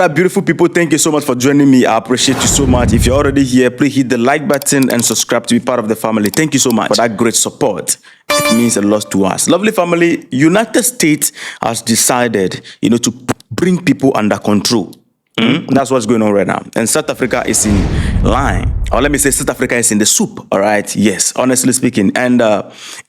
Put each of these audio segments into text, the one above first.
Alright, beautiful people, thank you so much for joining me. I appreciate you so much. If you're already here, please hit the like button and subscribe to be part of the family. Thank you so much for that great support. It means a lot to us. Lovely family, United States has decided, to bring people under control. That's what's going on right now. And South Africa is in line. Or let me say South Africa is in the soup. All right. Yes, honestly speaking. And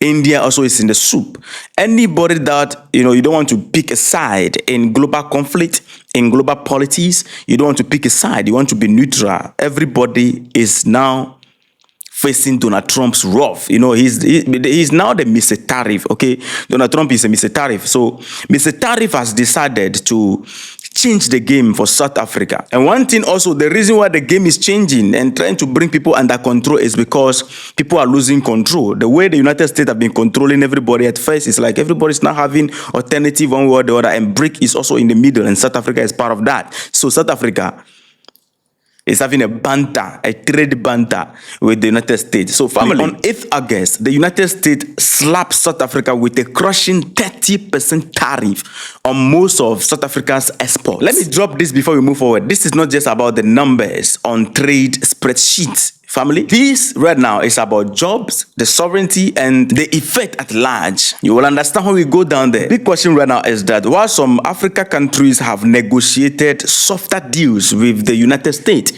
India also is in the soup. Anybody that, you don't want to pick a side in global conflict, in global politics, you don't want to pick a side. You want to be neutral. Everybody is now facing Donald Trump's wrath. He's now the Mr. Tariff. Okay. Donald Trump is a Mr. Tariff. So Mr. Tariff has decided to change the game for South Africa. And one thing also, the reason why the game is changing and trying to bring people under control is because people are losing control. The way the United States have been controlling everybody at first is like everybody's now having alternative one way or the other, and BRIC is also in the middle, and South Africa is part of that. So South Africa is having a trade banter with the United States. So family, on 8th August, the United States slapped South Africa with a crushing 30% tariff on most of South Africa's exports. Let me drop this before we move forward. This is not just about the numbers on trade spreadsheets. Family, this right now is about jobs, the sovereignty, and the effect at large. You will understand when we go down there. Big question right now is that while some Africa countries have negotiated softer deals with the United States,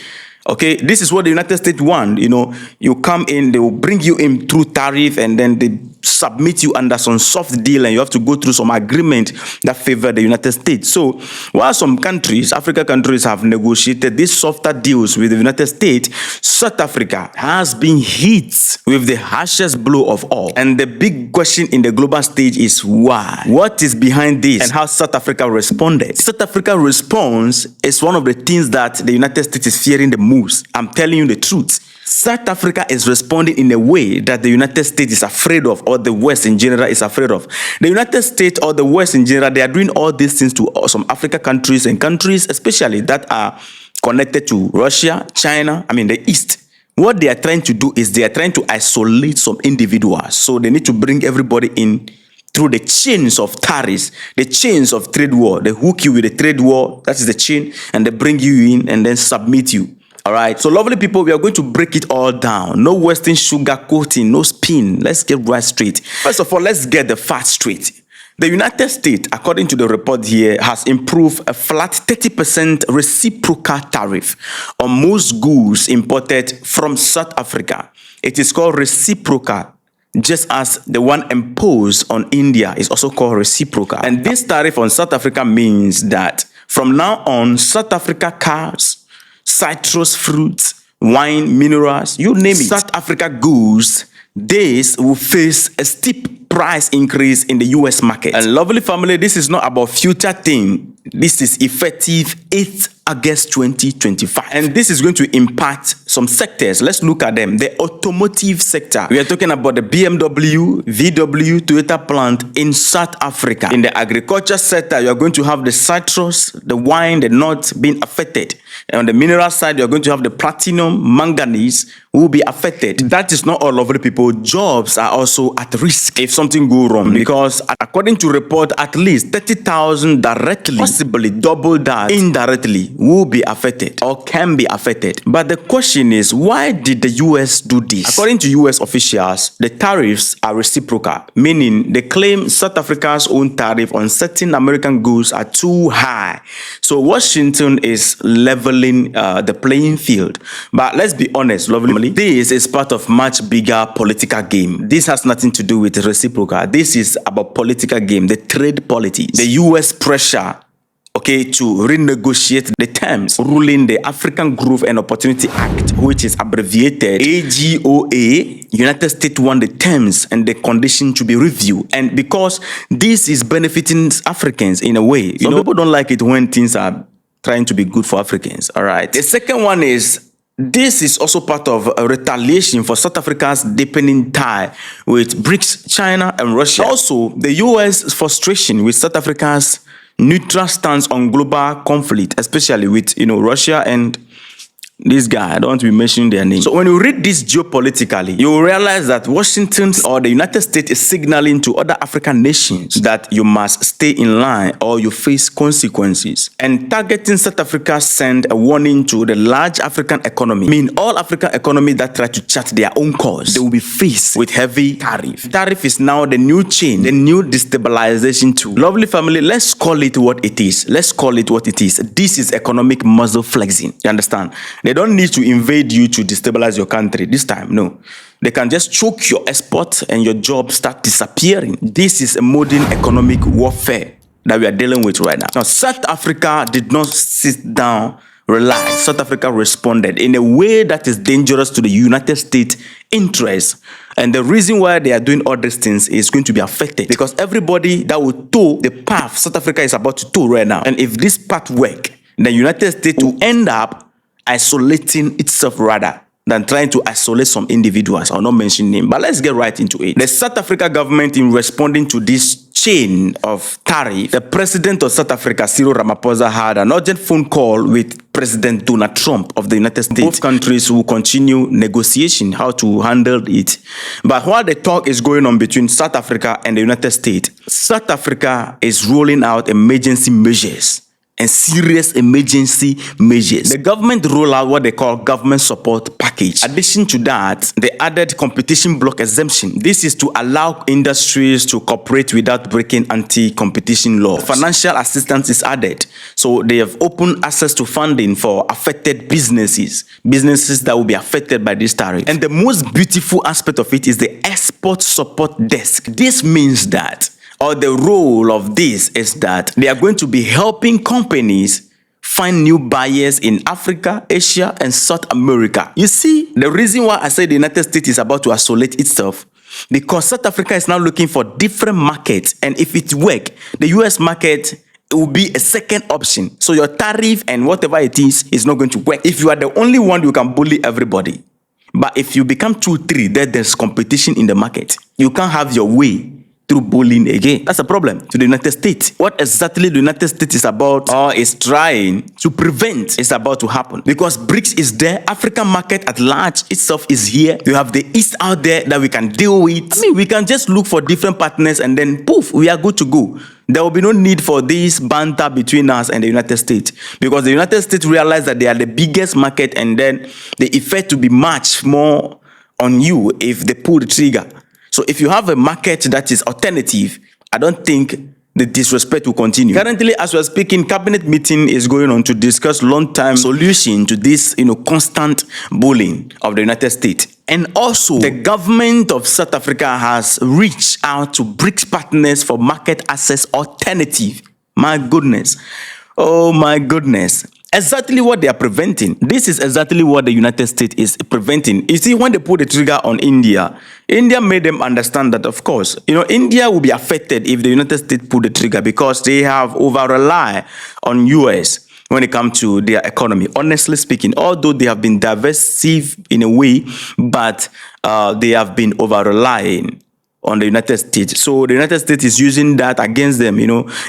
okay, this is what the United States want. You come in, they will bring you in through tariff, and then they submit you under some soft deal, and you have to go through some agreement that favor the United States. So while some countries, Africa countries, have negotiated these softer deals with the United States, South Africa has been hit with the harshest blow of all. And the big question in the global stage is why? What is behind this and how South Africa responded? South Africa's response is one of the things that the United States is fearing the most. I'm telling you the truth. South Africa is responding in a way that the United States is afraid of, or the West in general is afraid of. The United States or the West in general, they are doing all these things to some African countries, and countries especially that are connected to Russia, China, the East. What they are trying to do is they are trying to isolate some individuals. So they need to bring everybody in through the chains of tariffs, the chains of trade war. They hook you with a trade war, that is the chain, and they bring you in and then submit you. All right, so lovely people, we are going to break it all down. No Western sugar coating, no spin. Let's get right straight. First of all, let's get the facts straight. The United States, according to the report here, has improved a flat 30% reciprocal tariff on most goods imported from South Africa. It is called reciprocal, just as the one imposed on India is also called reciprocal. And this tariff on South Africa means that from now on, South Africa cars, citrus fruits, wine, minerals, you name it, South Africa goods, these will face a steep price increase in the US market. And lovely family, this is not about future thing. This is effective 8th August 2025. And this is going to impact some sectors. Let's look at them. The automotive sector. We are talking about the BMW, VW, Toyota plant in South Africa. In the agriculture sector, you are going to have the citrus, the wine, the nuts being affected. And on the mineral side, you're going to have the platinum, manganese will be affected. That is not all of the people. Jobs are also at risk if something goes wrong. Because according to report, at least 30,000 directly, possibly double that indirectly, will be affected or can be affected. But the question is, why did the US do this? According to US officials, the tariffs are reciprocal, meaning they claim South Africa's own tariff on certain American goods are too high. So Washington is leveling the playing field. But let's be honest, lovely, this is part of much bigger political game. This has nothing to do with reciprocal. This is about political game, the trade politics, the US pressure, okay, to renegotiate the terms, ruling the African Growth and Opportunity Act, which is abbreviated AGOA. United States want the terms and the condition to be reviewed. And because this is benefiting Africans in a way, some people don't like it when things are trying to be good for Africans. All right. The second one is, this is also part of a retaliation for South Africa's deepening tie with BRICS, China, and Russia. Also, the US frustration with South Africa's neutral stance on global conflict, especially with Russia and This guy, I don't want to be mentioning their name. So when you read this geopolitically, you will realize that Washington or the United States is signaling to other African nations that you must stay in line or you face consequences. And targeting South Africa send a warning to the large African economy. I mean, all African economy that try to chart their own course, they will be faced with heavy tariff. Tariff is now the new chain, the new destabilization tool. Lovely family, let's call it what it is. Let's call it what it is. This is economic muscle flexing. You understand? They don't need to invade you to destabilize your country this time. No. They can just choke your export and your jobs start disappearing. This is a modern economic warfare that we are dealing with right now. Now, South Africa did not sit down, relax. South Africa responded in a way that is dangerous to the United States interests. And the reason why they are doing all these things is going to be affected because everybody that will toe the path South Africa is about to toe right now. And if this path work, the United States will end up isolating itself rather than trying to isolate some individuals. I'll not mention names, but let's get right into it. The South Africa government, in responding to this chain of tariff, the president of South Africa, Cyril Ramaphosa, had an urgent phone call with President Donald Trump of the United States. Both countries will continue negotiation, how to handle it. But while the talk is going on between South Africa and the United States, South Africa is rolling out emergency measures and serious emergency measures. The government roll out what they call government support package. In addition to that, they added competition block exemption. This is to allow industries to cooperate without breaking anti-competition laws. Financial assistance is added. So they have opened access to funding for affected businesses that will be affected by this tariff. And the most beautiful aspect of it is the export support desk. This means that or the role of this is that they are going to be helping companies find new buyers in Africa, Asia, and South America. You see, the reason why I say the United States is about to isolate itself, because South Africa is now looking for different markets. And if it works, the US market will be a second option. So your tariff and whatever it is not going to work. If you are the only one, you can bully everybody. But if you become 2-3, then there's competition in the market. You can't have your way through bullying again. That's a problem to the United States. What exactly the United States is about or is trying to prevent is about to happen. Because BRICS is there, African market at large itself is here. You have the East out there that we can deal with. I mean, we can just look for different partners and then poof, we are good to go. There will be no need for this banter between us and the United States. Because the United States realize that they are the biggest market and then the effect to be much more on you if they pull the trigger. So if you have a market that is alternative, I don't think the disrespect will continue. Currently, as we're speaking, cabinet meeting is going on to discuss long-term solution to this, constant bullying of the United States. And also, the government of South Africa has reached out to BRICS partners for market access alternative. My goodness. Oh my goodness. Exactly what they are preventing. This is exactly what the United States is preventing. You see, when they put the trigger on India, India made them understand that, of course, India will be affected if the United States put the trigger because they have over-relied on US when it comes to their economy. Honestly speaking, although they have been diversive in a way, but they have been over-relying on the United States. So the United States is using that against them.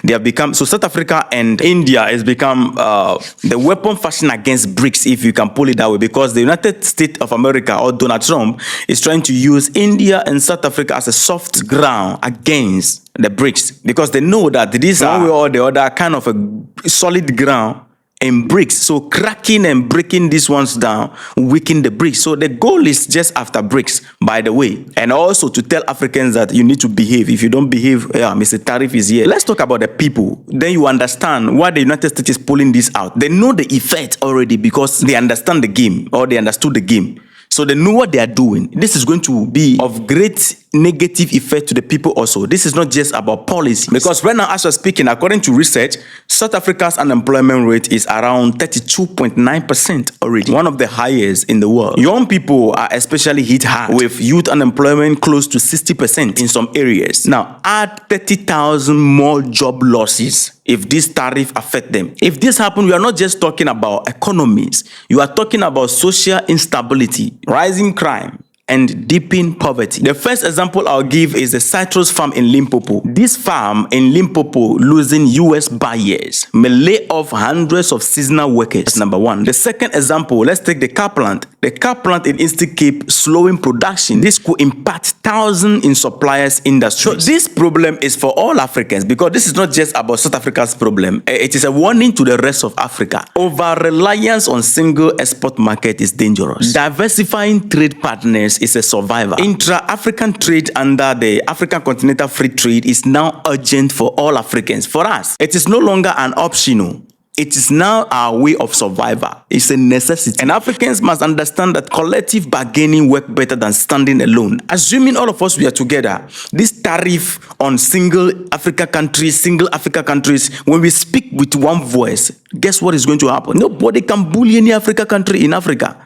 They have become, so South Africa and India has become the weapon fashion against BRICS, if you can pull it that way, because the United States of America or Donald Trump is trying to use India and South Africa as a soft ground against the BRICS, because they know that these are one way or the other kind of a solid ground in BRICS. So cracking and breaking these ones down, weaken the BRICS. So the goal is just after BRICS, by the way. And also to tell Africans that you need to behave. If you don't behave, Mr. Tariff is here. Let's talk about the people. Then you understand why the United States is pulling this out. They know the effect already because they understand the game or they understood the game. So they know what they are doing. This is going to be of great negative effect to the people also. This is not just about policy. Because right now, as we're speaking, according to research, South Africa's unemployment rate is around 32.9% already. One of the highest in the world. Young people are especially hit hard with youth unemployment close to 60% in some areas. Now, add 30,000 more job losses if this tariff affect them. If this happens, we are not just talking about economies. You are talking about social instability, rising crime, and deepen poverty. The first example I'll give is the citrus farm in Limpopo. This farm in Limpopo losing US buyers may lay off hundreds of seasonal workers. That's number one. The second example, let's take the car plant. The car plant in Eastern Cape slowing production. This could impact thousands in suppliers industry. So this problem is for all Africans because this is not just about South Africa's problem. It is a warning to the rest of Africa. Over-reliance on single export market is dangerous. Diversifying trade partners is a survivor. Intra-African trade under the African Continental Free Trade is now urgent for all Africans. For us, it is no longer an optional. It is now our way of survival. It's a necessity. And Africans must understand that collective bargaining works better than standing alone. Assuming all of us we are together, this tariff on single Africa countries, when we speak with one voice, guess what is going to happen? Nobody can bully any Africa country in Africa.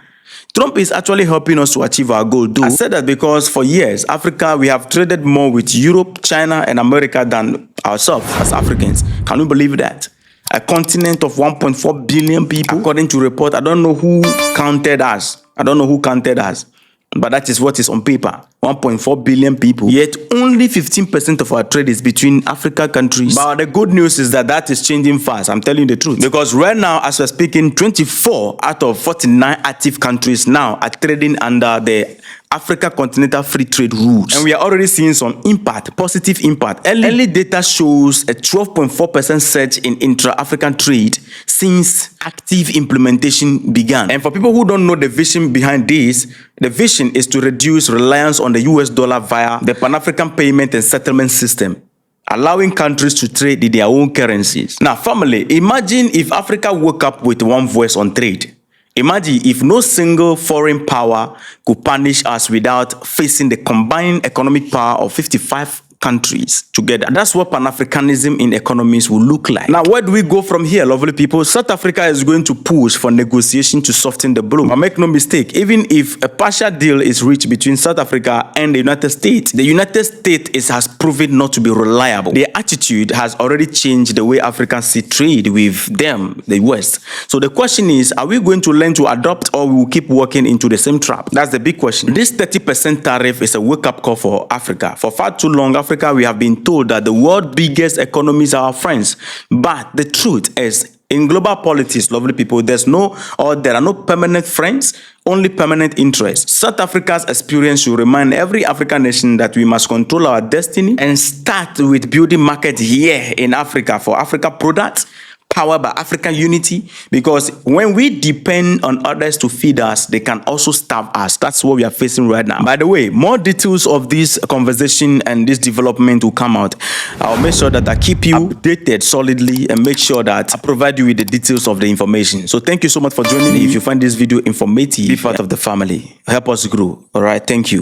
Trump is actually helping us to achieve our goal. I said that because for years, Africa, we have traded more with Europe, China, and America than ourselves as Africans. Can you believe that? A continent of 1.4 billion people, according to report. I don't know who counted us. But that is what is on paper. 1.4 billion people. Yet only 15% of our trade is between Africa countries. But the good news is that is changing fast. I'm telling you the truth. Because right now, as we're speaking, 24 out of 49 active countries now are trading under the Africa Continental Free Trade rules. And we are already seeing some impact, positive impact. Early data shows a 12.4% surge in intra-African trade since active implementation began. And for people who don't know the vision behind this, the vision is to reduce reliance on the US dollar via the Pan-African payment and settlement system, allowing countries to trade in their own currencies. Now, family, imagine if Africa woke up with one voice on trade. Imagine if no single foreign power could punish us without facing the combined economic power of 55 countries together. That's what Pan-Africanism in economies will look like. Now, where do we go from here, lovely people? South Africa is going to push for negotiation to soften the blow. But make no mistake, even if a partial deal is reached between South Africa and the United States has proven not to be reliable. Their attitude has already changed the way Africans see trade with them, the West. So the question is, are we going to learn to adopt or we will keep walking into the same trap? That's the big question. This 30% tariff is a wake-up call for Africa. For far too long, Africa, we have been told that the world's biggest economies are our friends. But the truth is, in global politics, lovely people, there are no permanent friends, only permanent interests. South Africa's experience should remind every African nation that we must control our destiny and start with building market here in Africa for Africa products, powered by African unity, because when we depend on others to feed us, they can also starve us. That's what we are facing right now. By the way, more details of this conversation and this development will come out. I'll make sure that I keep you updated solidly and make sure that I provide you with the details of the information. So thank you so much for joining me. If you find this video informative, be part of the family. Help us grow. All right. Thank you.